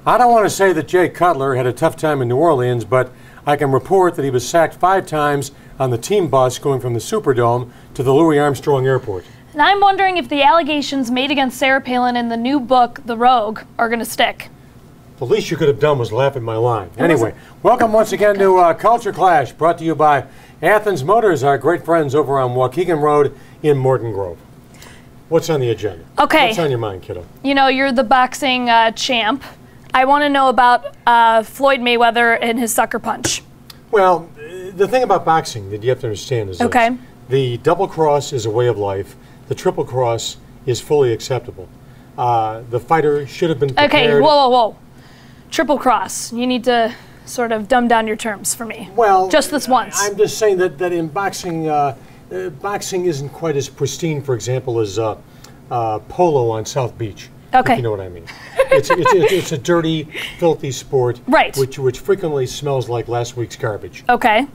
I don't want to say that Jay Cutler had a tough time in New Orleans, but I can report that he was sacked 5 times on the team bus going from the Superdome to the Louis Armstrong Airport. And I'm wondering if the allegations made against Sarah Palin in the new book, The Rogue, are going to stick. The least you could have done was laugh at my line. Anyway, welcome once again to Culture Clash, brought to you by Athens Motors, our great friends over on Waukegan Road in Morton Grove. What's on the agenda? Okay. What's on your mind, kiddo? You know, you're the boxing champ. I want to know about Floyd Mayweather and his sucker punch. Well, the thing about boxing that you have to understand is this. The double cross is a way of life. The triple cross is fully acceptable. The fighter should have been prepared. Okay, whoa. Triple cross. You need to sort of dumb down your terms for me. Well, just this once. I'm just saying that in boxing, boxing isn't quite as pristine, for example, as polo on South Beach. Okay. If you know what I mean. It's a dirty, filthy sport. Right. Which frequently smells like last week's garbage. Okay.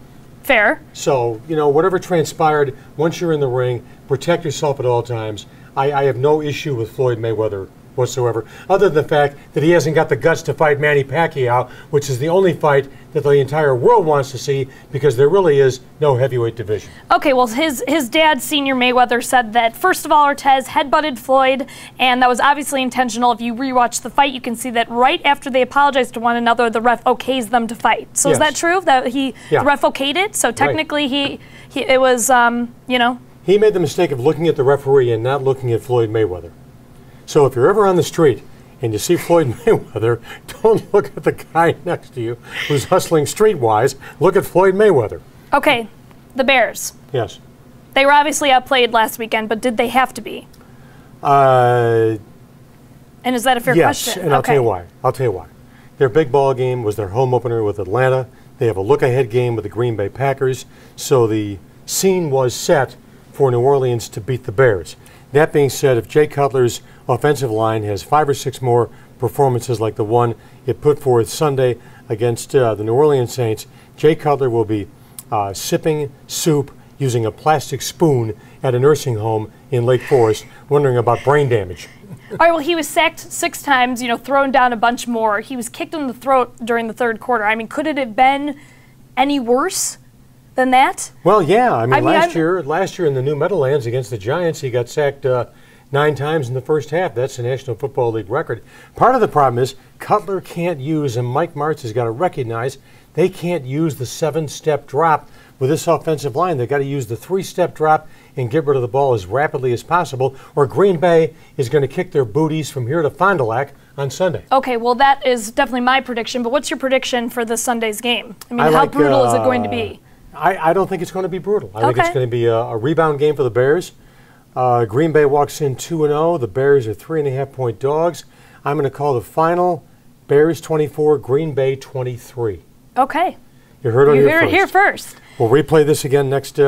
Fair. So, you know, whatever transpired, once you're in the ring, protect yourself at all times. I have no issue with Floyd Mayweather whatsoever, other than the fact that he hasn't got the guts to fight Manny Pacquiao, which is the only fight that the entire world wants to see, because there really is no heavyweight division. Okay, well, his dad, Senior Mayweather, said that, first of all, Ortiz headbutted Floyd, and that was obviously intentional. If you rewatch the fight, you can see that right after they apologized to one another, the ref okays them to fight. So yes. Is that true? That the ref okayed it? So technically it was, you know. He made the mistake of looking at the referee and not looking at Floyd Mayweather. So if you're ever on the street and you see Floyd Mayweather, don't look at the guy next to you who's hustling streetwise. Look at Floyd Mayweather. Okay, the Bears. Yes. They were obviously outplayed last weekend, but did they have to be? And is that a fair question? Yes, and I'll tell you why. Their big ball game was their home opener with Atlanta. They have a look-ahead game with the Green Bay Packers. So the scene was set for New Orleans to beat the Bears. That being said, if Jay Cutler's offensive line has 5 or 6 more performances like the one it put forth Sunday against the New Orleans Saints, Jay Cutler will be sipping soup using a plastic spoon at a nursing home in Lake Forest, wondering about brain damage. All right, well, he was sacked 6 times, you know, thrown down a bunch more. He was kicked in the throat during the third quarter. I mean, could it have been any worse than that? Well, yeah. I mean last year in the New Meadowlands against the Giants, he got sacked 9 times in the first half. That's the National Football League record. Part of the problem is Cutler can't use, and Mike Martz has got to recognize, they can't use the 7-step drop with this offensive line. They've got to use the 3-step drop and get rid of the ball as rapidly as possible, or Green Bay is going to kick their booties from here to Fond du Lac on Sunday. Okay, well, that is definitely my prediction, but what's your prediction for this Sunday's game? I mean, how brutal is it going to be? I don't think it's going to be brutal. I think it's going to be a rebound game for the Bears. Green Bay walks in 2-0. The Bears are 3.5-point dogs. I'm going to call the final Bears 24, Green Bay 23. Okay. You heard it here first. We'll replay this again next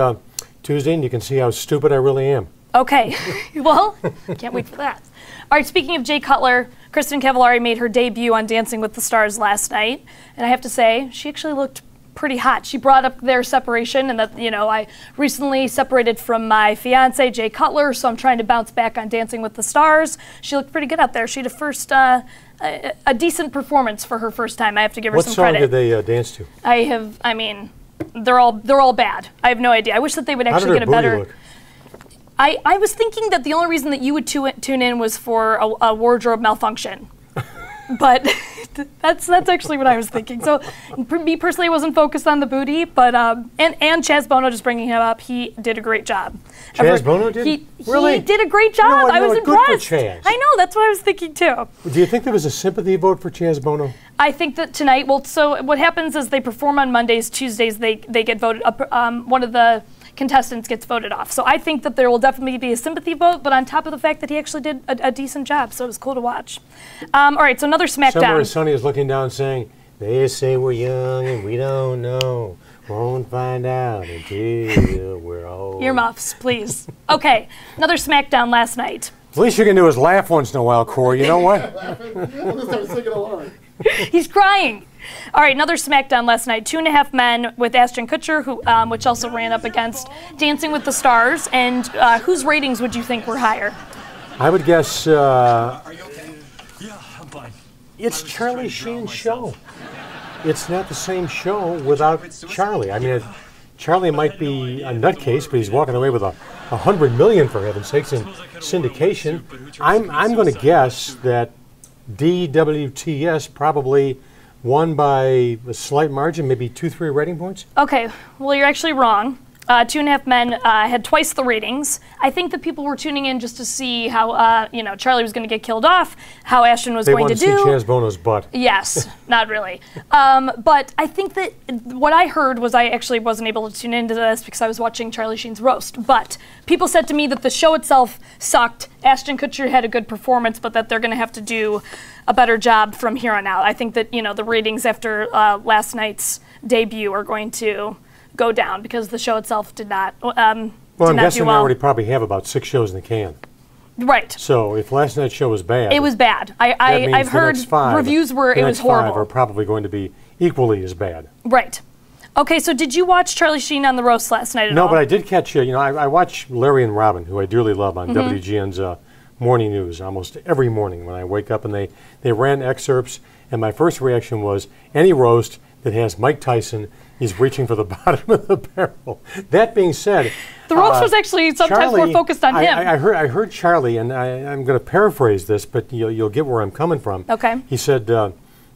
Tuesday, and you can see how stupid I really am. Okay. Well, can't wait for that. All right, speaking of Jay Cutler, Kristen Cavallari made her debut on Dancing with the Stars last night, and I have to say, she actually looked pretty hot. She brought up their separation and that, you know, I recently separated from my fiance, Jay Cutler, so I'm trying to bounce back on Dancing with the Stars. She looked pretty good out there. She had a decent performance for her first time. I have to give her some credit. What song did they dance to? I mean, they're all bad. I have no idia. I wish that they would actually get a better. Look? I was thinking that the only reason that you would tune in was for a wardrobe malfunction. But that's actually what I was thinking. So me personally, I wasn't focused on the booty, but and Chaz Bono, just bringing him up, he did a great job. Chaz Bono did? Really? He did a great job. I was impressed. Good for Chaz. I know, that's what I was thinking too. Do you think there was a sympathy vote for Chaz Bono? I think that tonight, well, so what happens is they perform on Mondays, Tuesdays, they get voted up. One of the contestants gets voted off. So I think that there will definitely be a sympathy vote, but on top of the fact that he actually did a decent job, so it was cool to watch. All right, so another SmackDown. Somewhere Sonny is looking down saying, they say we're young and we don't know. Won't find out until we're old. Earmuffs, please. Okay, another SmackDown last night. The least you can do is laugh once in a while, Corey. You know what? I'm going to start singing along. He's crying. All right, another SmackDown last night. 2.5 Men with Ashton Kutcher, who which also ran up against Dancing with the Stars. And whose ratings would you think were higher? I would guess. Are you okay? Yeah, I'm fine. It's Charlie Sheen's show. It's not the same show without Charlie. I mean, Charlie might be a nutcase, but he's walking away with $100 million, for heaven's sakes, in syndication. I'm going to guess that DWTS probably won by a slight margin, maybe 2-3 rating points. Okay, well, you're actually wrong. 2.5 Men had twice the ratings. I think that people were tuning in just to see how, Charlie was going to get killed off, how Ashton was going to do. They wanted to see Chaz Bono's butt. Yes, not really. But I think that what I heard was I actually wasn't able to tune into this because I was watching Charlie Sheen's roast. But people said to me that the show itself sucked. Ashton Kutcher had a good performance, but that they're going to have to do a better job from here on out. I think that, the ratings after last night's debut are going to go down because the show itself did not well, I'm guessing they already probably have about 6 shows in the can. Right. So if last night's show was bad, it was bad. I've heard reviews where it was horrible. The next 5 are probably going to be equally as bad. Right. Okay, so did you watch Charlie Sheen on the roast last night at all? No, but I did catch, I watch Larry and Robin, who I dearly love, on WGN's morning news almost every morning when I wake up, and they ran excerpts, and my first reaction was any roast that has Mike Tyson is reaching for the bottom of the barrel. That being said, the roast was actually sometimes Charlie, more focused on him. I heard Charlie, and I'm going to paraphrase this, but you'll get where I'm coming from. Okay. He said,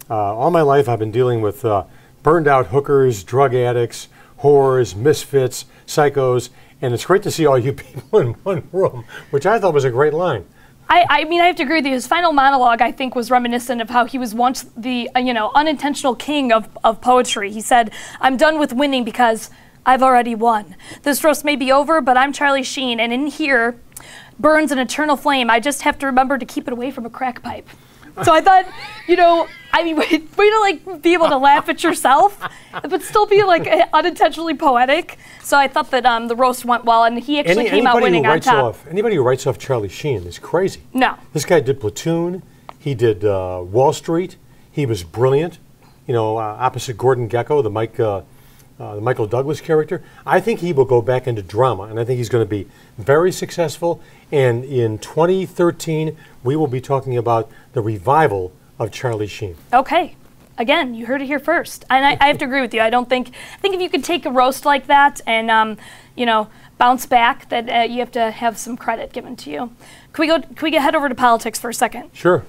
all my life I've been dealing with burned out hookers, drug addicts, whores, misfits, psychos, and it's great to see all you people in one room, which I thought was a great line. I mean, I have to agree with you. His final monologue, I think, was reminiscent of how he was once the, unintentional king of poetry. He said, "I'm done with winning because I've already won. This roast may be over, but I'm Charlie Sheen, and in here burns an eternal flame. I just have to remember to keep it away from a crack pipe." So I thought, way to be able to laugh at yourself, but still be unintentionally poetic. So I thought that the roast went well, and he actually came out winning on top. Anybody who writes off Charlie Sheen is crazy. No. This guy did Platoon. He did Wall Street. He was brilliant. Opposite Gordon Gekko, the Michael Douglas character. I think he will go back into drama, and I think he's going to be very successful. And in 2013, we will be talking about the revival of Charlie Sheen. Okay. Again, you heard it here first. And I have to agree with you. I think if you could take a roast like that and, bounce back, that you have to have some credit given to you. Can we head over to politics for a second? Sure.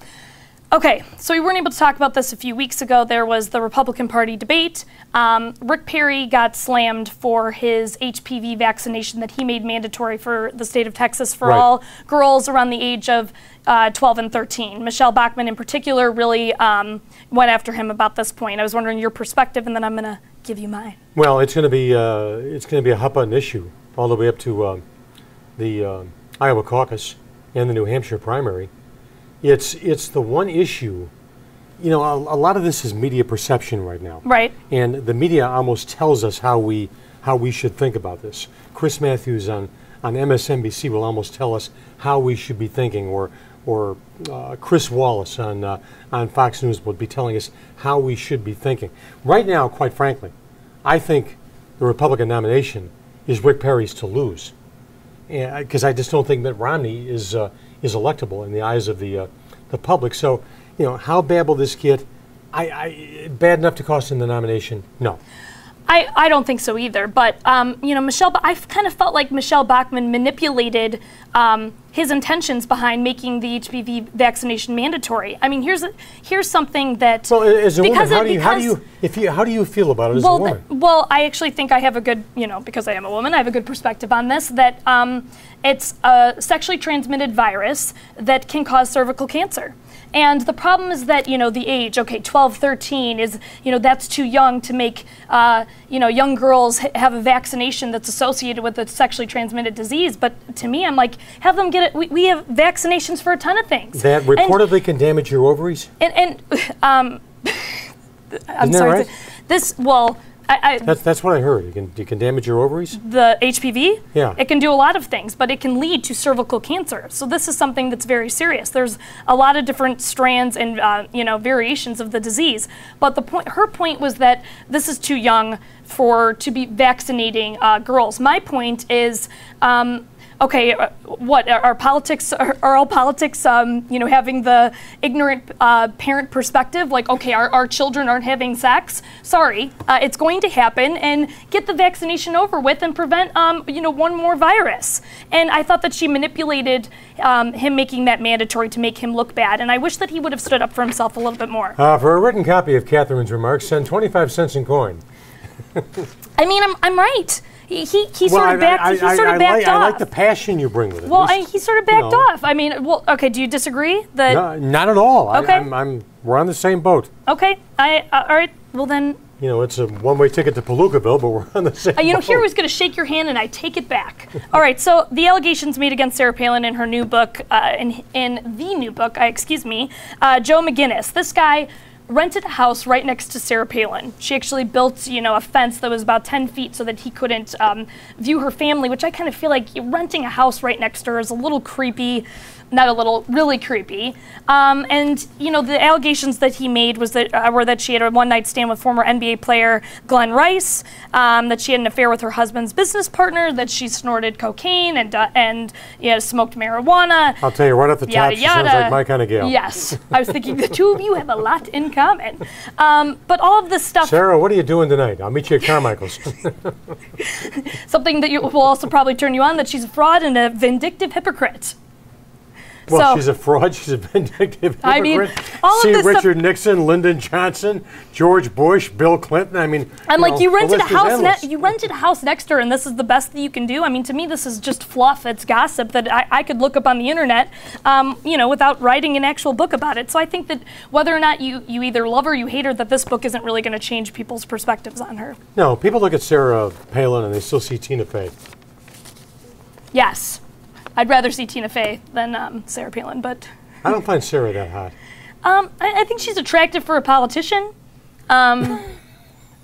Okay, so we weren't able to talk about this a few weeks ago. There was the Republican Party debate. Rick Perry got slammed for his HPV vaccination that he made mandatory for the state of Texas for all girls around the age of 12 and 13. Michelle Bachmann in particular really went after him about this point. I was wondering your perspective, and then I'm going to give you mine. Well, it's going to be a hot button issue all the way up to the Iowa caucus and the New Hampshire primary. It's the one issue, a lot of this is media perception right now. Right. And the media almost tells us how we should think about this. Chris Matthews on MSNBC will almost tell us how we should be thinking, or Chris Wallace on Fox News will be telling us how we should be thinking. Right now, quite frankly, I think the Republican nomination is Rick Perry's to lose, because I just don't think Mitt Romney is electable in the eyes of the public. So, how bad will this get? Bad enough to cost him the nomination? No. I don't think so either. But I've kind of felt like Michelle Bachmann manipulated his intentions behind making the HPV vaccination mandatory. I mean, here's something that well, as a woman, how do you feel about it as a woman? Well, I actually think I have a good, because I am a woman, I have a good perspective on this. That it's a sexually transmitted virus that can cause cervical cancer. And the problem is that, the age, 12, 13 is, that's too young to make, young girls have a vaccination that's associated with a sexually transmitted disease. But to me, I'm like, have them get it. We have vaccinations for a ton of things. That reportedly can damage your ovaries? I'm sorry. Right? That's what I heard. You can damage your ovaries? The HPV? Yeah. It can do a lot of things, but it can lead to cervical cancer. So this is something that's very serious. There's a lot of different strands and variations of the disease. But her point was that this is too young to be vaccinating girls. My point is Okay, what are politics? Are all politics, having the ignorant parent perspective? Like, okay, our children aren't having sex. Sorry, it's going to happen, and get the vaccination over with and prevent, one more virus. And I thought that she manipulated him making that mandatory to make him look bad, and I wish that he would have stood up for himself a little bit more. For a written copy of Catherine's remarks, send 25 cents in coin. I mean, I'm right. He sort of backed off. I like the passion you bring with it. Well, he sort of backed off. I mean, well, okay. Do you disagree? That no, not at all. Okay. We're on the same boat. Okay. All right. Well then. It's a one-way ticket to Palookaville, but we're on the same. boat. Here I was going to shake your hand, and I take it back. All right. So the allegations made against Sarah Palin in her new book, in the new book, Joe McGinnis. This guy rented a house right next to Sarah Palin. She actually built, a fence that was about 10 feet so that he couldn't view her family, which I kind of feel like renting a house right next to her is a little creepy. Not a little, really creepy. The allegations that he made were that she had a one-night stand with former NBA player Glenn Rice, that she had an affair with her husband's business partner, that she snorted cocaine and smoked marijuana. I'll tell you right off the top, she sounds like my kind of gal. Yes, I was thinking the two of you have a lot in common. But all of this stuff. Sarah, what are you doing tonight? I'll meet you at Carmichael's. Something that will also probably turn you on, that she's a fraud and a vindictive hypocrite. Well, she's a fraud. She's a vindictive hypocrite. I mean, all of this Richard Nixon, Lyndon Johnson, George Bush, Bill Clinton. I mean, you rented a house. You rented a house next to her, and this is the best that you can do. I mean, to me, this is just fluff. It's gossip that I could look up on the internet, without writing an actual book about it. So I think that whether or not you either love her or you hate her, that this book isn't really going to change people's perspectives on her. No, people look at Sarah Palin and they still see Tina Fey. Yes. I'd rather see Tina Fey than Sarah Palin, but I don't find Sarah that hot. I think she's attractive for a politician. No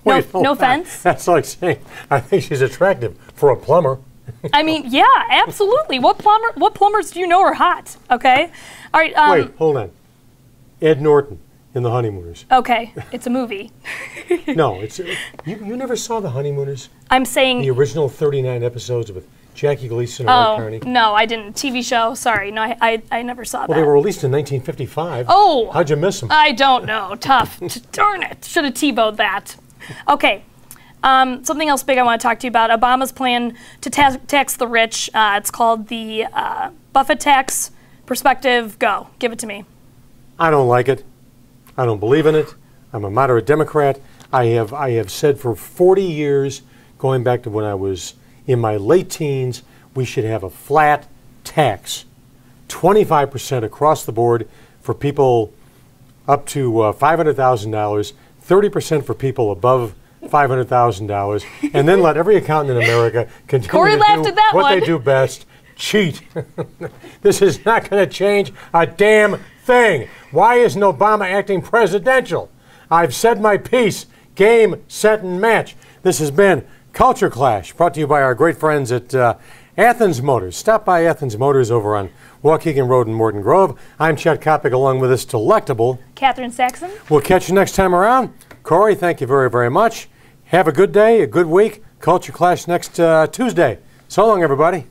offense. That's like saying I think she's attractive for a plumber. I mean, yeah, absolutely. What plumbers do you know are hot? Okay, all right. Wait, hold on. Ed Norton in The Honeymooners. Okay, it's a movie. No, it's you never saw The Honeymooners? I'm saying the original 39 episodes with Jackie Gleason and Art Carney. No, I didn't. TV show. Sorry, no, I never saw that. Well, they were released in 1955. Oh, how'd you miss them? I don't know. Tough. Darn it. Should have TiVo'd that. Okay. Something else big I want to talk to you about. Obama's plan to tax the rich. It's called the Buffett tax. Perspective. Go. Give it to me. I don't like it. I don't believe in it. I'm a moderate Democrat. I have said for 40 years, going back to when I was in my late teens, we should have a flat tax, 25% across the board for people up to $500,000, 30% for people above $500,000, and then let every accountant in America continue to do what they do best, cheat. This is not going to change a damn thing. Why isn't Obama acting presidential? I've said my piece. Game, set, and match. This has been Culture Clash, brought to you by our great friends at Athens Motors. Stop by Athens Motors over on Waukegan Road in Morton Grove. I'm Chet Kopic, along with this delectable Catherine Saxon. We'll catch you next time around. Corey, thank you very, very much. Have a good day, a good week. Culture Clash next Tuesday. So long, everybody.